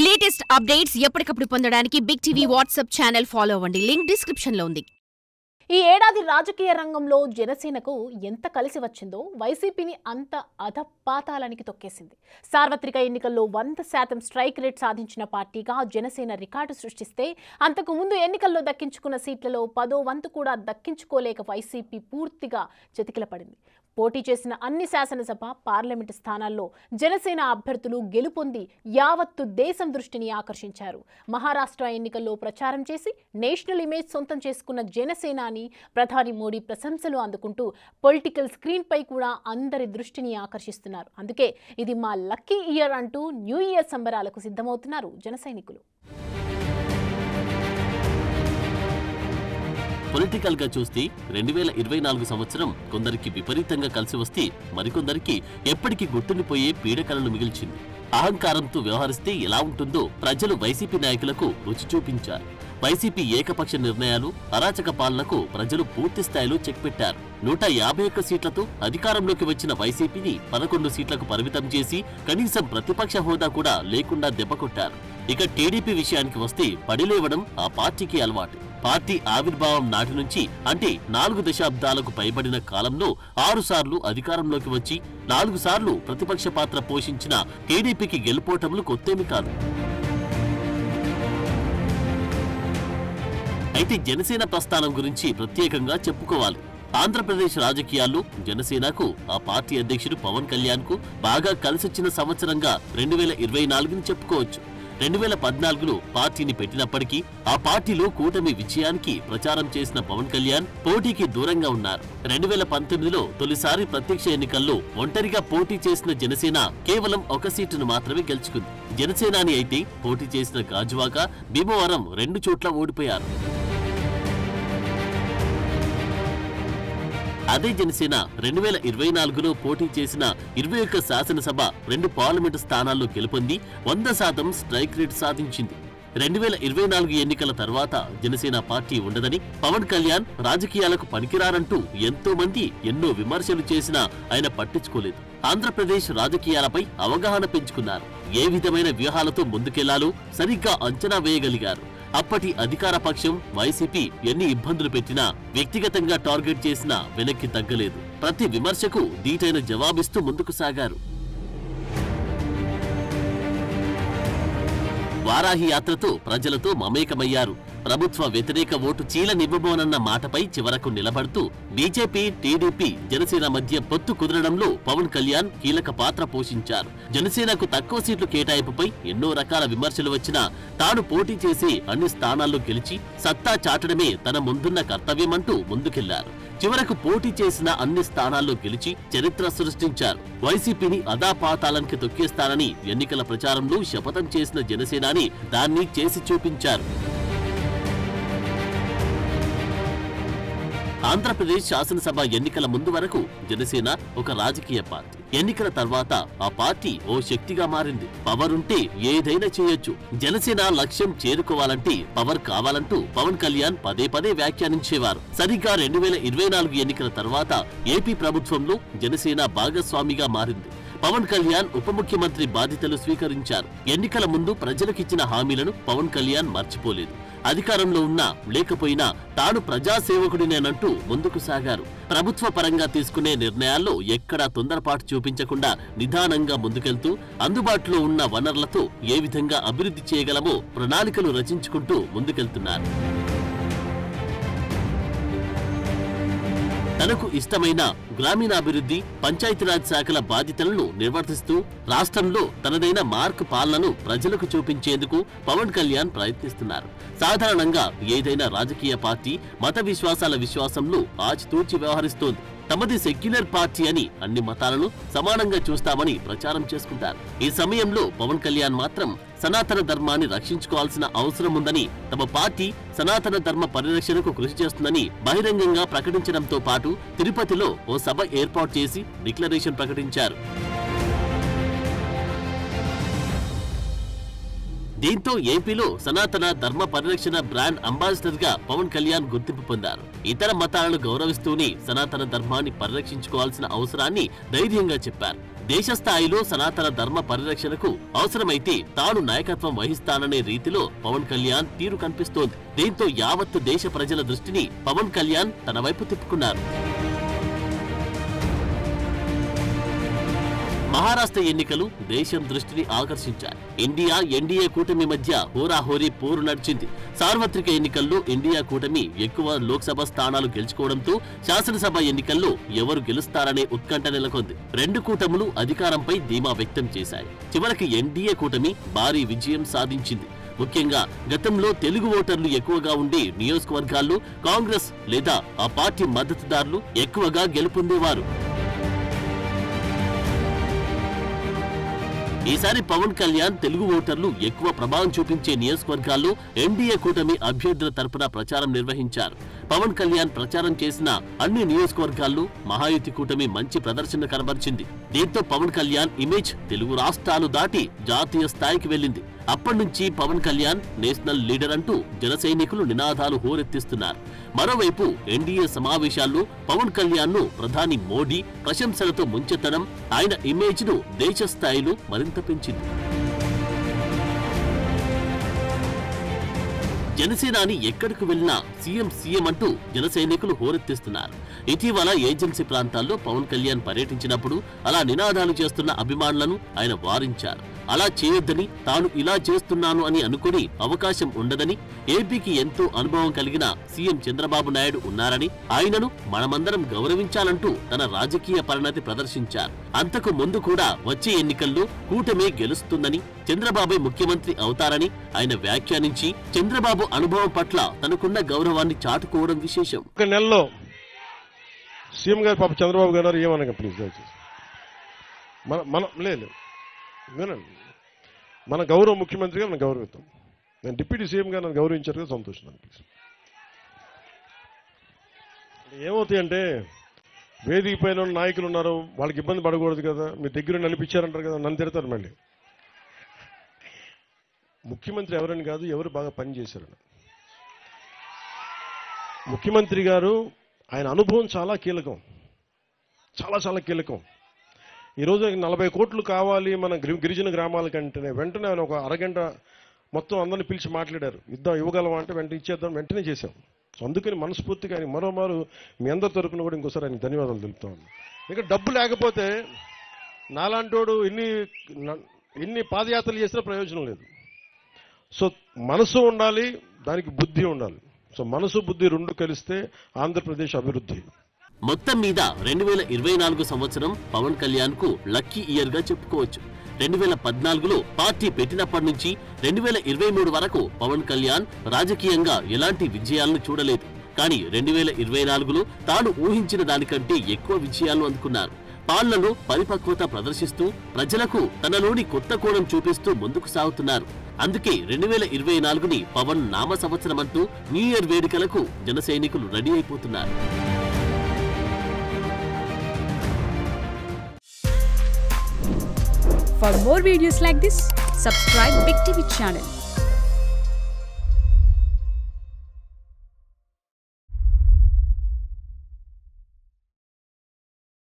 Latest updates ఎప్పటికప్పుడు పొందడానికి big TV WhatsApp channel follow అవ్వండి. లింక్ డిస్క్రిప్షన్ లో ఉంది. ఈ ఏడాది రాజకీయ రంగంలో జనసేనకు ఎంత కలిసి వచ్చిందో వైసీపీని అంత అధపాతాళానికి తొక్కేసింది. సార్వత్రిక ఎన్నికల్లో 100% స్ట్రైక్ రేట్ సాధించిన పార్టీగా జనసేన రికార్డు సృష్టిస్తే అంతకు ముందు ఎన్నికల్లో దక్కించుకున్న సీట్లలో 10వ వంతు కూడా దక్కించుకోలేక వైసీపీ పూర్తిగా చతికిలపడింది. పోటీ చేసిన అన్ని శాసనసభ, పార్లమెంటు స్థానాల్లో జనసేన అభ్యర్థులు గెలుపొంది యావత్తు దేశం దృష్టిని ఆకర్షించారు. మహారాష్ట్ర ఎన్నికల్లో ప్రచారం చేసి నేషనల్ ఇమేజ్ సొంతం చేసుకున్న జనసేనాని ప్రధాని మోడీ ప్రశంసలు అందుకుంటూ పొలిటికల్ స్క్రీన్ పై కూడా అందరి దృష్టిని ఆకర్షిస్తున్నారు. అందుకే ఇది మా లక్కీ ఇయర్ అంటూ న్యూ ఇయర్ సంబరాలకు సిద్ధమవుతున్నారు జన సైనికులు. పొలిటికల్ గా చూస్తే 2024 సంవత్సరం కొందరికి విపరీతంగా కలిసి వస్తే మరికొందరికి ఎప్పటికీ గుర్తుండిపోయే పీడకలను మిగిల్చింది. అహంకారంతో వ్యవహరిస్తే ఎలా ఉంటుందో ప్రజలు వైసీపీ నాయకులకు రుచి చూపించారు. వైసీపీ ఏకపక్ష నిర్ణయాలు, అరాచక పాలనకు ప్రజలు పూర్తి స్థాయిలో చెక్ పెట్టారు. 151 సీట్లతో అధికారంలోకి వచ్చిన వైసీపీని 11 సీట్లకు పరిమితం చేసి కనీసం ప్రతిపక్ష హోదా కూడా లేకుండా దెబ్బకొట్టారు. ఇక టీడీపీ విషయానికి వస్తే పడిలేవడం ఆ పార్టీకి అలవాటు. పార్టీ ఆవిర్భావం నాటి నుంచి అంటే 4 దశాబ్దాలకు పైబడిన కాలంలో 6 సార్లు అధికారంలోకి వచ్చి 4 సార్లు ప్రతిపక్ష పాత్ర పోషించిన టీడీపీకి గెలుపోటములు కొత్తేమి కాదు. అయితే జనసేన ప్రస్థానం గురించి ప్రత్యేకంగా చెప్పుకోవాలి. ఆంధ్రప్రదేశ్ రాజకీయాల్లో జనసేనకు ఆ పార్టీ అధ్యక్షుడు పవన్ కళ్యాణ్ కు బాగా కలిసొచ్చిన సంవత్సరంగా 2024ని చెప్పుకోవచ్చు. 2014లో పార్టీని పెట్టినప్పటికీ ఆ పార్టీలో కూటమి విజయానికి ప్రచారం చేసిన పవన్ కళ్యాణ్ పోటీకి దూరంగా ఉన్నారు. 2019లో తొలిసారి ప్రత్యక్ష ఎన్నికల్లో ఒంటరిగా పోటీ చేసిన జనసేన కేవలం 1 సీటును మాత్రమే గెలుచుకుంది. జనసేనాని అయితే పోటీ చేసిన గాజువాక, భీమవరం 2 చోట్ల ఓడిపోయారు. అదే జనసేన 2024లో పోటీ చేసిన 21 శాసనసభ, 2 పార్లమెంటు స్థానాల్లో గెలుపొంది 100% స్ట్రైక్ రేట్ సాధించింది. 2024 ఎన్నికల తర్వాత జనసేన పార్టీ ఉండదని, పవన్ కళ్యాణ్ రాజకీయాలకు పనికిరారంటూ ఎంతో మంది ఎన్నో విమర్శలు చేసినా ఆయన పట్టించుకోలేదు. ఆంధ్రప్రదేశ్ రాజకీయాలపై అవగాహన పెంచుకున్నారు. ఏ విధమైన వ్యూహాలతో ముందుకెళ్లాలో సరిగ్గా అంచనా వేయగలిగారు. అప్పటి అధికార పక్షం వైసీపీ ఎన్ని ఇబ్బందులు పెట్టినా, వ్యక్తిగతంగా టార్గెట్ చేసినా వెనక్కి తగ్గలేదు. ప్రతి విమర్శకు దీటైన జవాబిస్తూ ముందుకు సాగారు. వారాహి యాత్రతో ప్రజలతో మమేకమయ్యారు. ప్రభుత్వ వ్యతిరేక ఓటు చీలనివ్వబోనన్న మాటపై చివరకు నిలబడుతూ బీజేపీ, టీడీపీ, జనసేన మధ్య పొత్తు కుదరడంలో పవన్ కళ్యాణ్ కీలక పాత్ర పోషించారు. జనసేనకు తక్కువ సీట్లు కేటాయింపుపై ఎన్నో రకాల విమర్శలు వచ్చినా తాను పోటీ చేసి అన్ని స్థానాల్లో గెలిచి సత్తా చాటడమే తన ముందున్న కర్తవ్యమంటూ ముందుకెళ్లారు. చివరకు పోటీ చేసిన అన్ని స్థానాల్లో గెలిచి చరిత్ర సృష్టించారు. వైసీపీని అదాపాతాళానికి తొక్కేస్తానని ఎన్నికల ప్రచారంలో శపథం చేసిన జనసేనాని దాన్ని చేసి చూపించారు. ఆంధ్రప్రదేశ్ శాసనసభ ఎన్నికల ముందు వరకు జనసేన ఒక రాజకీయ పార్టీ. ఎన్నికల తర్వాత ఆ పార్టీ ఓ శక్తిగా మారింది. పవర్ ఉంటే ఏదైనా చేయొచ్చు, జనసేన లక్ష్యం చేరుకోవాలంటే పవర్ కావాలంటూ పవన్ కళ్యాణ్ పదే పదే వ్యాఖ్యానించేవారు. సరిగ్గా 2024 ఎన్నికల తర్వాత ఏపీ ప్రభుత్వంలో జనసేన భాగస్వామిగా మారింది. పవన్ కళ్యాణ్ ఉప ముఖ్యమంత్రి బాధ్యతలు స్వీకరించారు. ఎన్నికల ముందు ప్రజలకిచ్చిన హామీలను పవన్ కళ్యాణ్ మర్చిపోలేదు. అధికారంలో ఉన్నా లేకపోయినా తాను ప్రజాసేవకుడినేనంటూ ముందుకు సాగారు. ప్రభుత్వ పరంగా తీసుకునే నిర్ణయాల్లో ఎక్కడా తొందరపాటు చూపించకుండా నిదానంగా ముందుకెళ్తూ అందుబాటులో ఉన్న వనరులతో ఏ విధంగా అభివృద్ధి చేయగలమో ప్రణాళికలు రచించుకుంటూ ముందుకెళ్తున్నారు. తనకు ఇష్టమైన గ్రామీణాభివృద్ధి, పంచాయతీరాజ్ శాఖల బాధ్యతలను నిర్వర్తిస్తూ రాష్ట్రంలో తనదైన మార్క్ పాలనను ప్రజలకు చూపించేందుకు పవన్ కళ్యాణ్ ప్రయత్నిస్తున్నారు. సాధారణంగా ఏదైనా రాజకీయ పార్టీ మత విశ్వాసాల విశ్వాసంలో ఆచితూచి వ్యవహరిస్తోంది. తమది సెక్యులర్ పార్టీ అని అన్ని మతాలను సమానంగా చూస్తామని ప్రచారం చేసుకుంటారు. ఈ సమయంలో పవన్ కళ్యాణ్ మాత్రం సనాతన ధర్మాన్ని రక్షించుకోవాల్సిన అవసరం ఉందని, తమ పార్టీ సనాతన ధర్మ పరిరక్షణకు కృషి చేస్తుందని బహిరంగంగా ప్రకటించడంతో పాటు తిరుపతిలో ఓ సభ ఏర్పాటు చేసి డిక్లరేషన్ ప్రకటించారు. దీంతో ఏపీలో సనాతన ధర్మ పరిరక్షణ బ్రాండ్ అంబాసిడర్ గా పవన్ కళ్యాణ్ గుర్తింపు పొందారు. ఇతర మతాలను గౌరవిస్తూనే సనాతన ధర్మాన్ని పరిరక్షించుకోవాల్సిన అవసరాన్ని ధైర్యంగా చెప్పారు. దేశ స్థాయిలో సనాతన ధర్మ పరిరక్షణకు అవసరమైతే తాను నాయకత్వం వహిస్తాననే రీతిలో పవన్ కళ్యాణ్ తీరు కనిపిస్తోంది. దీంతో యావత్తు దేశ ప్రజల దృష్టిని పవన్ కళ్యాణ్ తన వైపు తిప్పుకున్నారు. మహారాష్ట్ర ఎన్నికలు దేశం దృష్టిని ఆకర్షించాయి. ఇండియా ఎన్డీఏ కూటమి మధ్య హోరాహోరీ పోరు నడిచింది. సార్వత్రిక ఎన్నికల్లో ఇండియా కూటమి ఎక్కువ లోక్సభ స్థానాలు గెలుచుకోవడంతో శాసనసభ ఎన్నికల్లో ఎవరు గెలుస్తారనే ఉత్కంఠ నెలకొంది. రెండు కూటములు అధికారంపై ధీమా వ్యక్తం చేశాయి. చివరికి ఎన్డీఏ కూటమి భారీ విజయం సాధించింది. ముఖ్యంగా గతంలో తెలుగు ఓటర్లు ఎక్కువగా ఉండే నియోజకవర్గాల్లో కాంగ్రెస్ లేదా ఆ పార్టీ మద్దతుదారులు ఎక్కువగా గెలుపొందేవారు. ఈసారి పవన్ కళ్యాణ్ తెలుగు ఓటర్లు ఎక్కువ ప్రభావం చూపించే నియోజకవర్గాల్లో ఎన్డీఏ కూటమి అభ్యర్థుల తరపున ప్రచారం నిర్వహించారు. పవన్ కళ్యాణ్ ప్రచారం చేసిన అన్ని నియోజకవర్గాల్లో మహాయుతి కూటమి మంచి ప్రదర్శన కనబరిచింది. దీంతో పవన్ కళ్యాణ్ ఇమేజ్ తెలుగు రాష్ట్రాలు దాటి జాతీయ స్థాయికి వెళ్లింది. అప్పటి నుంచి పవన్ కళ్యాణ్ నేషనల్ లీడర్ అంటూ జన సైనికులు నినాదాలు హోరెత్తిస్తున్నారు. మరోవైపు ఎన్డీఏ సమావేశాల్లో పవన్ కళ్యాణ్ ను ప్రధాని మోడీ ప్రశంసలతో ముంచెత్తడం ఆయన ఇమేజ్ ను దేశ స్థాయిలో మరింత పెంచింది. జనసేనాని ఎక్కడికి వెళ్లినా సీఎం అంటూ జన సైనికులు హోరెత్తిస్తున్నారు. ఇటీవల ఏజెన్సీ ప్రాంతాల్లో పవన్ కళ్యాణ్ పర్యటించినప్పుడు అలా నినాదాలు చేస్తున్న అభిమానులను ఆయన వారించారు. అలా చేయొద్దని, తాను ఇలా చేస్తున్నాను అని అనుకుని అవకాశం ఉండదని, ఏపీకి ఎంతో అనుభవం కలిగిన సీఎం చంద్రబాబు నాయుడు ఉన్నారని, ఆయనను మనమందరం గౌరవించాలంటూ తన రాజకీయ పరిణతి ప్రదర్శించారు. అంతకు ముందు కూడా వచ్చే ఎన్నికల్లో కూటమి గెలుస్తుందని, చంద్రబాబు ముఖ్యమంత్రి అవుతారని ఆయన వ్యాఖ్యానించి చంద్రబాబు అనుభవం పట్ల తనకున్న గౌరవాన్ని చాటుకోవడం విశేషం. ఒక నెలలో సీఎం గారు పాప చంద్రబాబు గారు ఏమనగా ప్లీజ్ లేదు వినండి, మన గౌరవ ముఖ్యమంత్రి గారు మనం గౌరవిస్తాం. నేను డిప్యూటీ సీఎం గారు నన్ను గౌరవించారు కదా, సంతోషం. ప్లీజ్ ఏమవుతాయంటే వేదిక పైన నాయకులు ఉన్నారు, వాళ్ళకి ఇబ్బంది పడకూడదు కదా, మీ దగ్గర నడిపించారంటారు కదా, నన్ను తిడతారు. మళ్ళీ ముఖ్యమంత్రి ఎవరని కాదు, ఎవరు బాగా పనిచేశారని. ముఖ్యమంత్రి గారు ఆయన అనుభవం చాలా కీలకం, చాలా కీలకం. ఈరోజు 40 కోట్లు కావాలి మన గిరిజన గ్రామాల కంటేనే వెంటనే ఆయన ఒక అరగంట మొత్తం అందరిని పిలిచి మాట్లాడారు. ఇవ్వగలమా అంటే వెంటనే ఇచ్చేద్దాం, వెంటనే చేశాం. సో అందుకని మనస్ఫూర్తిగా ఆయన మరోమారు మీ అందరి తరపున కూడా ఇంకోసారి ఆయన ధన్యవాదాలు తెలుపుతాం. ఇంకా డబ్బు లేకపోతే నాలాంటోడు ఎన్ని పాదయాత్రలు చేసినా ప్రయోజనం లేదు. సో మనసు ఉండాలి, దానికి బుద్ధి ఉండాలి. సో మనసు బుద్ధి రెండు కలిస్తే ఆంధ్రప్రదేశ్ అభివృద్ధి. మొత్తం మీద 2024 సంవత్సరం పవన్ కళ్యాణ్ కు లక్కీ ఇయర్ గా చెప్పుకోవచ్చు. 2014లో పార్టీ పెట్టినప్పటి నుంచి 2023 వరకు పవన్ కళ్యాణ్ రాజకీయంగా ఎలాంటి విజయాలను చూడలేదు. కానీ 2024లో తాను ఊహించిన దానికంటే ఎక్కువ విజయాలను అందుకున్నారు. పాలనలో పరిపక్వత ప్రదర్శిస్తూ ప్రజలకు తనలోని కొత్త కోణం చూపిస్తూ ముందుకు సాగుతున్నారు. అందుకే 2024ని పవన్ నామ సంవత్సరం అంటూ న్యూ ఇయర్ వేడుకలకు జన సైనికులు రెడీ అయిపోతున్నారు. For more videos like this, subscribe Big TV channel.